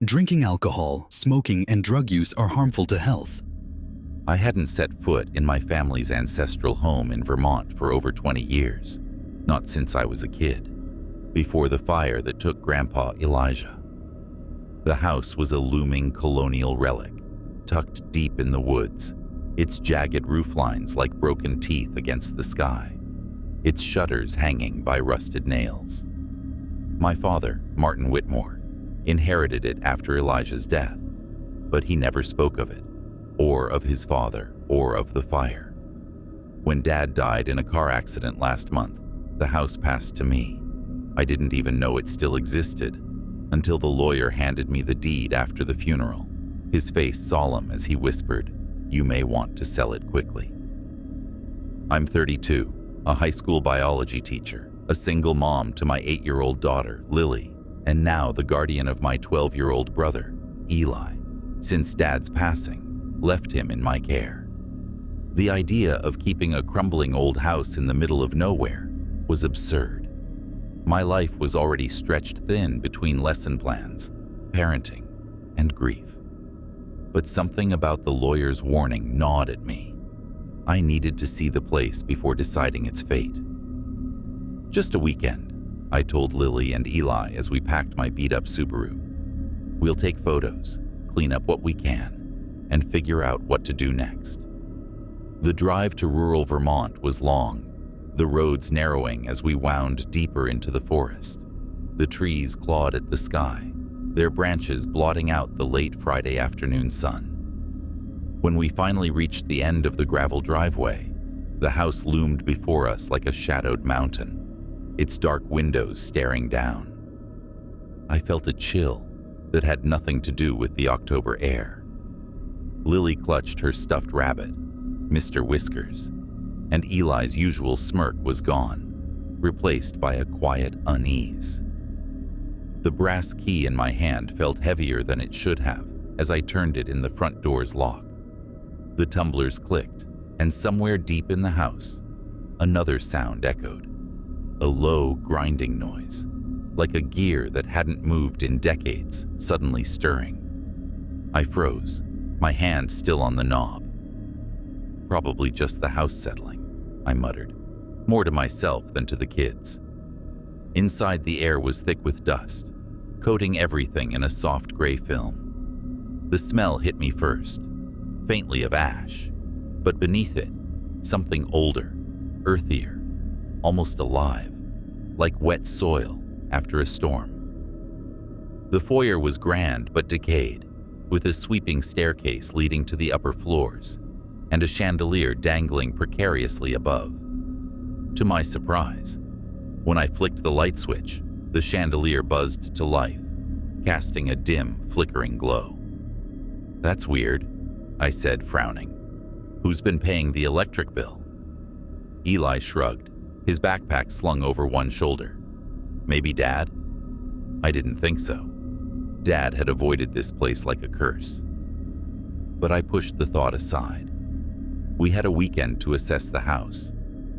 Drinking alcohol, smoking, and drug use are harmful to health. I hadn't set foot in my family's ancestral home in Vermont for over 20 years, not since I was a kid, before the fire that took Grandpa Elijah. The house was a looming colonial relic, tucked deep in the woods, its jagged roof lines like broken teeth against the sky, its shutters hanging by rusted nails. My father, Martin Whitmore, inherited it after Elijah's death, but he never spoke of it, or of his father, or of the fire. When Dad died in a car accident last month, the house passed to me. I didn't even know it still existed until the lawyer handed me the deed after the funeral, his face solemn as he whispered, "You may want to sell it quickly." I'm 32, a high school biology teacher, a single mom to my 8-year-old daughter, Lily, and now the guardian of my 12-year-old brother, Eli, since Dad's passing left him in my care. The idea of keeping a crumbling old house in the middle of nowhere was absurd. My life was already stretched thin between lesson plans, parenting, and grief. But something about the lawyer's warning gnawed at me. I needed to see the place before deciding its fate. "Just a weekend," I told Lily and Eli as we packed my beat-up Subaru. "We'll take photos, clean up what we can, and figure out what to do next." The drive to rural Vermont was long, the roads narrowing as we wound deeper into the forest. The trees clawed at the sky, their branches blotting out the late Friday afternoon sun. When we finally reached the end of the gravel driveway, the house loomed before us like a shadowed mountain, its dark windows staring down. I felt a chill that had nothing to do with the October air. Lily clutched her stuffed rabbit, Mr. Whiskers, and Eli's usual smirk was gone, replaced by a quiet unease. The brass key in my hand felt heavier than it should have as I turned it in the front door's lock. The tumblers clicked, and somewhere deep in the house, another sound echoed. A low, grinding noise, like a gear that hadn't moved in decades, suddenly stirring. I froze, my hand still on the knob. "Probably just the house settling," I muttered, more to myself than to the kids. Inside, the air was thick with dust, coating everything in a soft gray film. The smell hit me first, faintly of ash, but beneath it, something older, earthier, almost alive, like wet soil after a storm. The foyer was grand but decayed, with a sweeping staircase leading to the upper floors, and a chandelier dangling precariously above. To my surprise, when I flicked the light switch, the chandelier buzzed to life, casting a dim, flickering glow. "That's weird," I said, frowning. "Who's been paying the electric bill?" Eli shrugged, his backpack slung over one shoulder. "Maybe Dad?" I didn't think so. Dad had avoided this place like a curse. But I pushed the thought aside. We had a weekend to assess the house,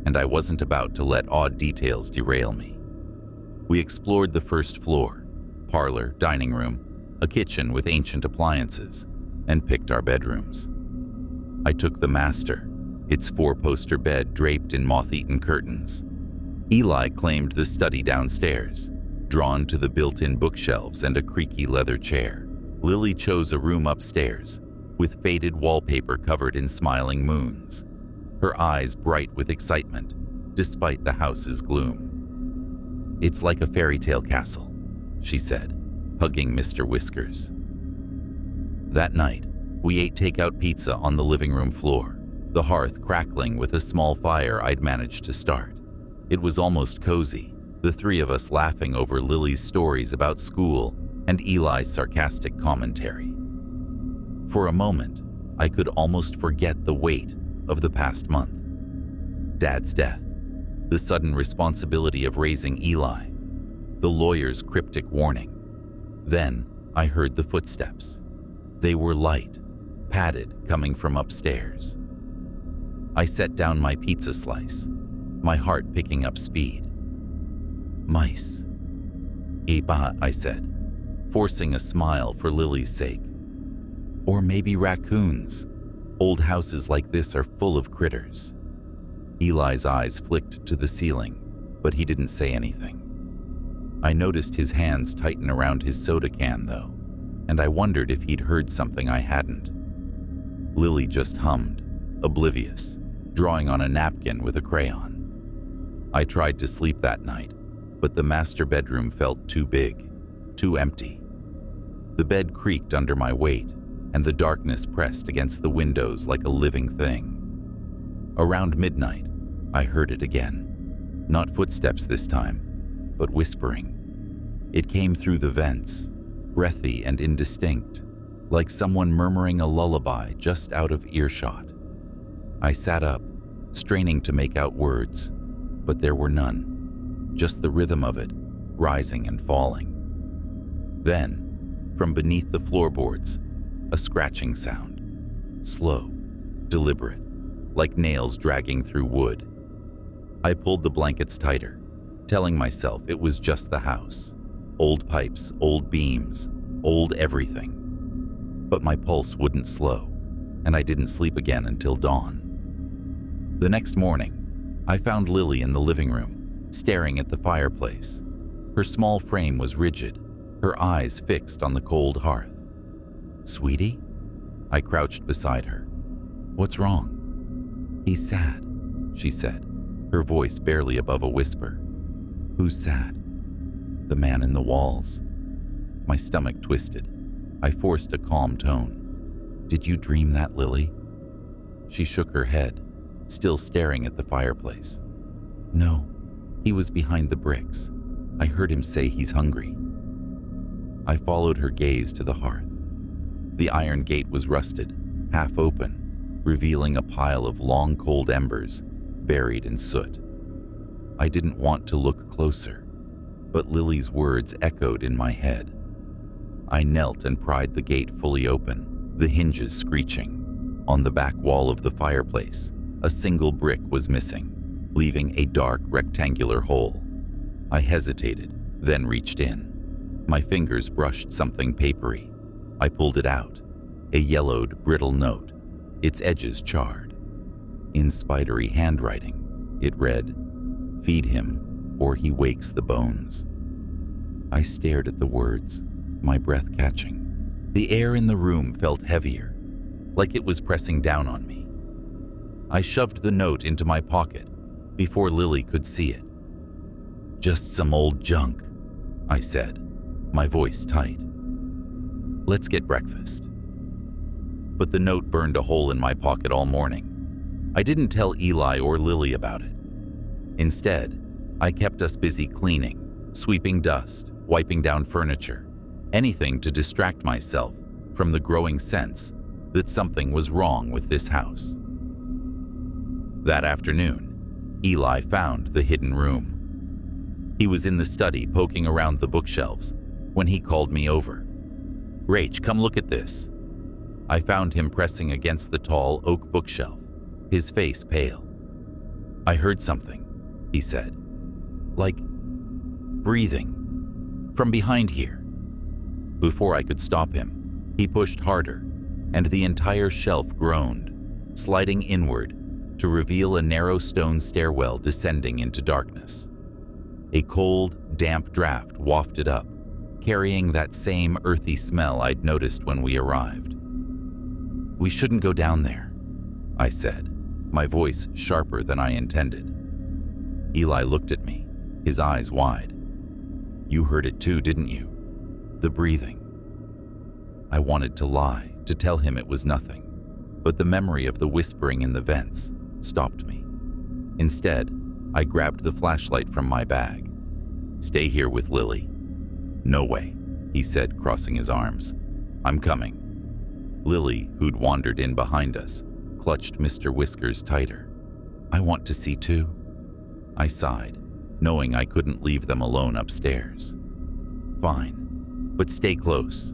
and I wasn't about to let odd details derail me. We explored the first floor, parlor, dining room, a kitchen with ancient appliances, and picked our bedrooms. I took the master, its 4-poster bed draped in moth-eaten curtains. Eli claimed the study downstairs, drawn to the built-in bookshelves and a creaky leather chair. Lily chose a room upstairs, with faded wallpaper covered in smiling moons, her eyes bright with excitement, despite the house's gloom. "It's like a fairy tale castle," she said, hugging Mr. Whiskers. That night, we ate takeout pizza on the living room floor, the hearth crackling with a small fire I'd managed to start. It was almost cozy, the three of us laughing over Lily's stories about school and Eli's sarcastic commentary. For a moment, I could almost forget the weight of the past month. Dad's death, the sudden responsibility of raising Eli, the lawyer's cryptic warning. Then I heard the footsteps. They were light, padded, coming from upstairs. I set down my pizza slice, my heart picking up speed. "Mice." "Iba," I said, forcing a smile for Lily's sake. Or maybe raccoons. Old houses like this are full of critters. Eli's eyes flicked to the ceiling, but he didn't say anything. I noticed his hands tighten around his soda can, though, and I wondered if he'd heard something I hadn't. Lily just hummed, oblivious, drawing on a napkin with a crayon. I tried to sleep that night, but the master bedroom felt too big, too empty. The bed creaked under my weight, and the darkness pressed against the windows like a living thing. Around midnight, I heard it again. Not footsteps this time, but whispering. It came through the vents, breathy and indistinct, like someone murmuring a lullaby just out of earshot. I sat up, straining to make out words, but there were none, just the rhythm of it, rising and falling. Then, from beneath the floorboards, a scratching sound, slow, deliberate, like nails dragging through wood. I pulled the blankets tighter, telling myself it was just the house. Old pipes, old beams, old everything. But my pulse wouldn't slow, and I didn't sleep again until dawn. The next morning, I found Lily in the living room, staring at the fireplace. Her small frame was rigid, her eyes fixed on the cold hearth. "Sweetie?" I crouched beside her. "What's wrong?" "He's sad," she said, her voice barely above a whisper. "Who's sad?" "The man in the walls." My stomach twisted. I forced a calm tone. "Did you dream that, Lily?" She shook her head, still staring at the fireplace. "No, he was behind the bricks. I heard him say he's hungry." I followed her gaze to the hearth. The iron gate was rusted, half open, revealing a pile of long cold embers buried in soot. I didn't want to look closer, but Lily's words echoed in my head. I knelt and pried the gate fully open, the hinges screeching. On the back wall of the fireplace, a single brick was missing, leaving a dark rectangular hole. I hesitated, then reached in. My fingers brushed something papery. I pulled it out, a yellowed, brittle note, its edges charred. In spidery handwriting, it read, "Feed him, or he wakes the bones." I stared at the words, my breath catching. The air in the room felt heavier, like it was pressing down on me. I shoved the note into my pocket before Lily could see it. "Just some old junk," I said, my voice tight. "Let's get breakfast." But the note burned a hole in my pocket all morning. I didn't tell Eli or Lily about it. Instead, I kept us busy cleaning, sweeping dust, wiping down furniture, anything to distract myself from the growing sense that something was wrong with this house. That afternoon, Eli found the hidden room. He was in the study poking around the bookshelves when he called me over. "Rach, come look at this." I found him pressing against the tall oak bookshelf, his face pale. "I heard something," he said. "Like breathing from behind here." Before I could stop him, he pushed harder, and the entire shelf groaned, sliding inward to reveal a narrow stone stairwell descending into darkness. A cold, damp draft wafted up, carrying that same earthy smell I'd noticed when we arrived. "We shouldn't go down there," I said, my voice sharper than I intended. Eli looked at me, his eyes wide. "You heard it too, didn't you? The breathing." I wanted to lie, to tell him it was nothing, but the memory of the whispering in the vents stopped me. Instead, I grabbed the flashlight from my bag. "Stay here with Lily." "No way," he said, crossing his arms. "I'm coming." Lily, who'd wandered in behind us, clutched Mr. Whiskers tighter. "I want to see too." I sighed, knowing I couldn't leave them alone upstairs. "Fine, but stay close."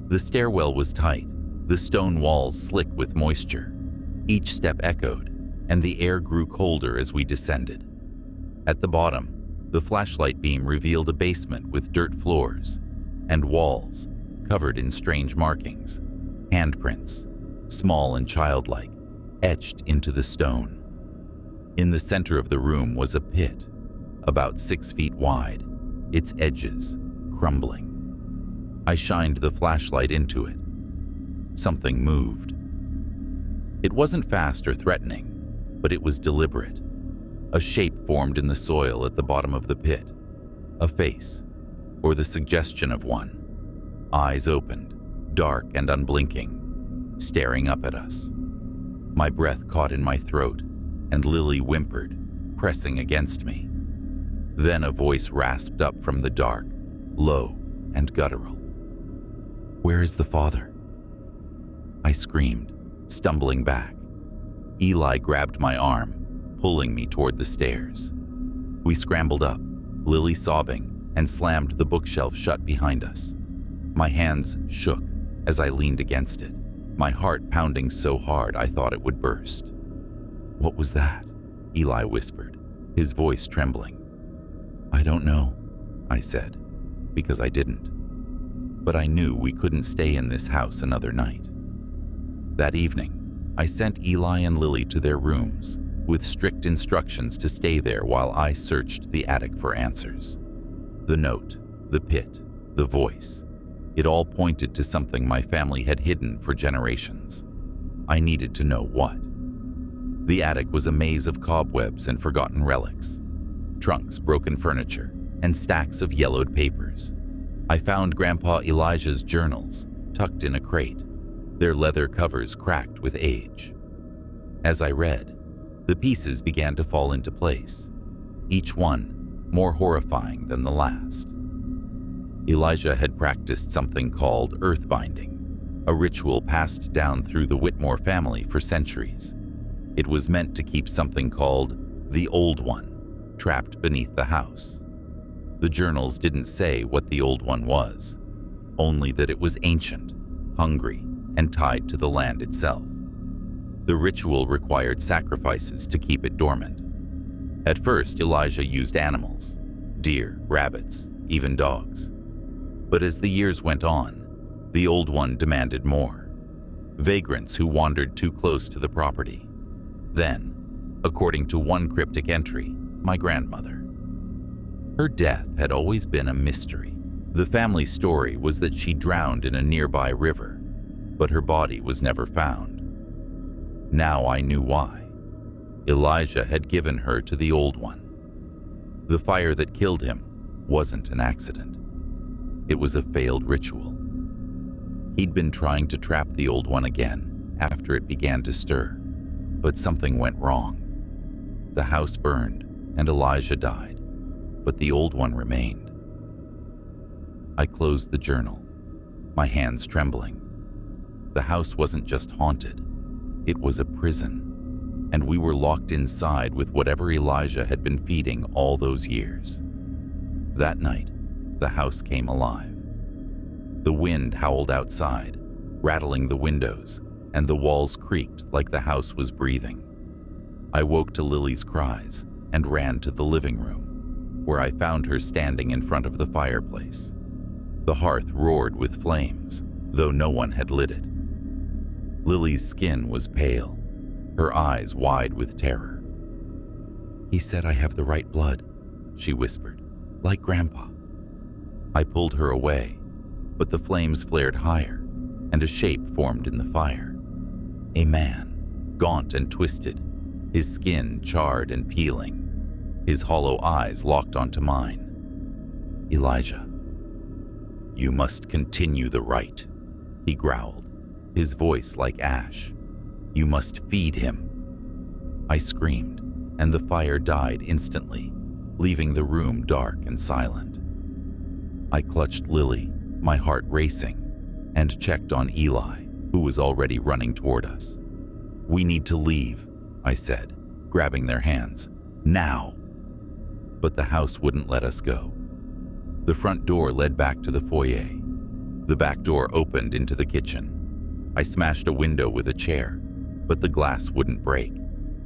The stairwell was tight, the stone walls slick with moisture. Each step echoed, and the air grew colder as we descended. At the bottom, the flashlight beam revealed a basement with dirt floors. and walls covered in strange markings, handprints, small and childlike, etched into the stone. In the center of the room was a pit, about 6 feet wide, its edges crumbling. I shined the flashlight into it. Something moved. It wasn't fast or threatening, but it was deliberate. A shape formed in the soil at the bottom of the pit. A face, or the suggestion of one. Eyes opened, dark and unblinking, staring up at us. My breath caught in my throat, and Lily whimpered, pressing against me. Then a voice rasped up from the dark, low and guttural. "Where is the father?" I screamed, stumbling back. Eli grabbed my arm, pulling me toward the stairs. We scrambled up, Lily sobbing, and slammed the bookshelf shut behind us. My hands shook as I leaned against it, my heart pounding so hard I thought it would burst. "What was that?" Eli whispered, his voice trembling. "I don't know," I said, because I didn't. But I knew we couldn't stay in this house another night. That evening, I sent Eli and Lily to their rooms, with strict instructions to stay there while I searched the attic for answers. The note, the pit, the voice, it all pointed to something my family had hidden for generations. I needed to know what. The attic was a maze of cobwebs and forgotten relics, trunks, broken furniture, and stacks of yellowed papers. I found Grandpa Elijah's journals tucked in a crate, their leather covers cracked with age. As I read, the pieces began to fall into place, each one more horrifying than the last. Elijah had practiced something called earthbinding, a ritual passed down through the Whitmore family for centuries. It was meant to keep something called the Old One trapped beneath the house. The journals didn't say what the Old One was, only that it was ancient, hungry, and tied to the land itself. The ritual required sacrifices to keep it dormant. At first, Elijah used animals, deer, rabbits, even dogs. But as the years went on, the Old One demanded more. Vagrants who wandered too close to the property. Then, according to one cryptic entry, my grandmother. Her death had always been a mystery. The family story was that she drowned in a nearby river, but her body was never found. Now I knew why. Elijah had given her to the Old One. The fire that killed him wasn't an accident. It was a failed ritual. He'd been trying to trap the Old One again after it began to stir, but something went wrong. The house burned and Elijah died, but the Old One remained. I closed the journal, my hands trembling. The house wasn't just haunted, it was a prison, and we were locked inside with whatever Elijah had been feeding all those years. That night, the house came alive. The wind howled outside, rattling the windows, and the walls creaked like the house was breathing. I woke to Lily's cries and ran to the living room, where I found her standing in front of the fireplace. The hearth roared with flames, though no one had lit it. Lily's skin was pale, her eyes wide with terror. "He said I have the right blood," she whispered, "like Grandpa." I pulled her away, but the flames flared higher, and a shape formed in the fire. A man, gaunt and twisted, his skin charred and peeling, his hollow eyes locked onto mine. "Elijah, you must continue the rite," he growled, his voice like ash. "You must feed him." I screamed, and the fire died instantly, leaving the room dark and silent. I clutched Lily, my heart racing, and checked on Eli, who was already running toward us. "We need to leave," I said, grabbing their hands. "Now!" But the house wouldn't let us go. The front door led back to the foyer. The back door opened into the kitchen. I smashed a window with a chair, but the glass wouldn't break.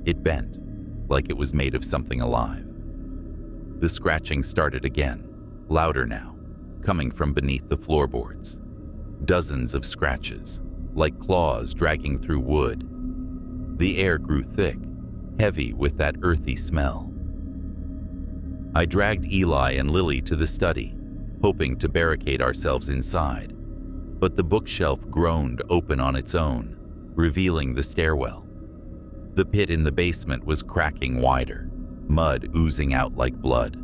It bent, like it was made of something alive. The scratching started again, louder now, coming from beneath the floorboards. Dozens of scratches, like claws dragging through wood. The air grew thick, heavy with that earthy smell. I dragged Eli and Lily to the study, hoping to barricade ourselves inside, but the bookshelf groaned open on its own, revealing the stairwell. The pit in the basement was cracking wider, mud oozing out like blood.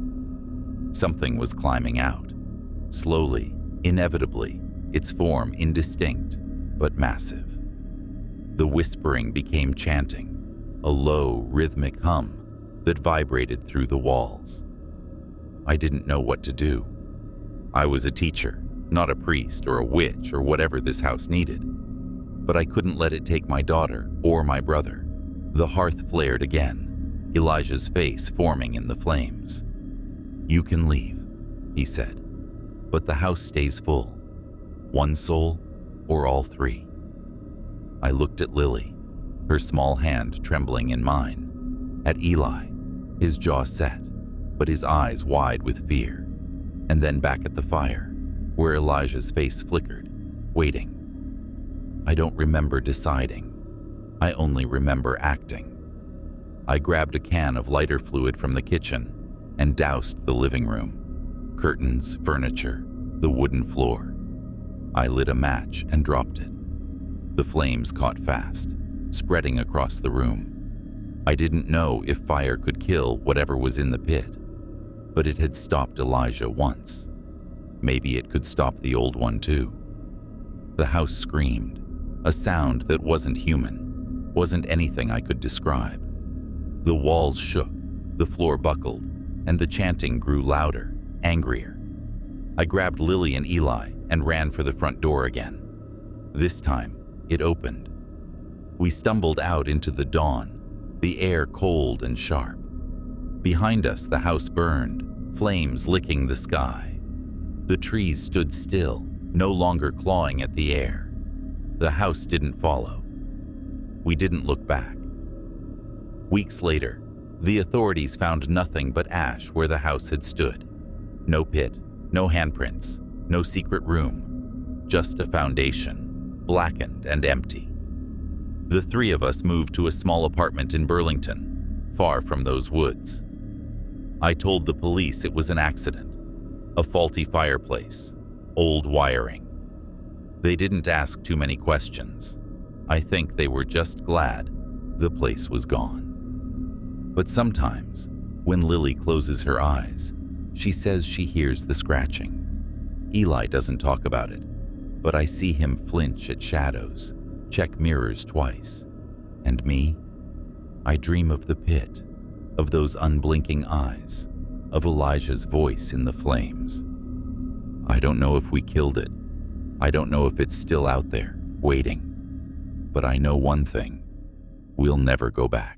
Something was climbing out, slowly, inevitably, its form indistinct but massive. The whispering became chanting, a low, rhythmic hum that vibrated through the walls. I didn't know what to do. I was a teacher, not a priest or a witch or whatever this house needed. But I couldn't let it take my daughter or my brother. The hearth flared again, Elijah's face forming in the flames. "You can leave," he said, "but the house stays full. One soul or all three." I looked at Lily, her small hand trembling in mine, at Eli, his jaw set, but his eyes wide with fear, and then back at the fire, where Elijah's face flickered, waiting. I don't remember deciding. I only remember acting. I grabbed a can of lighter fluid from the kitchen and doused the living room. Curtains, furniture, the wooden floor. I lit a match and dropped it. The flames caught fast, spreading across the room. I didn't know if fire could kill whatever was in the pit, but it had stopped Elijah once. Maybe it could stop the old one too. The house screamed, a sound that wasn't human, wasn't anything I could describe. The walls shook, the floor buckled, and the chanting grew louder, angrier. I grabbed Lily and Eli and ran for the front door again. This time, it opened. We stumbled out into the dawn, the air cold and sharp. Behind us, the house burned, flames licking the sky. The trees stood still, no longer clawing at the air. The house didn't follow. We didn't look back. Weeks later, the authorities found nothing but ash where the house had stood. No pit, no handprints, no secret room, just a foundation, blackened and empty. The three of us moved to a small apartment in Burlington, far from those woods. I told the police it was an accident, a faulty fireplace, old wiring. They didn't ask too many questions. I think they were just glad the place was gone. But sometimes, when Lily closes her eyes, she says she hears the scratching. Eli doesn't talk about it, but I see him flinch at shadows, check mirrors twice. And me? I dream of the pit, of those unblinking eyes, of Elijah's voice in the flames. I don't know if we killed it. I don't know if it's still out there, waiting. But I know one thing: we'll never go back.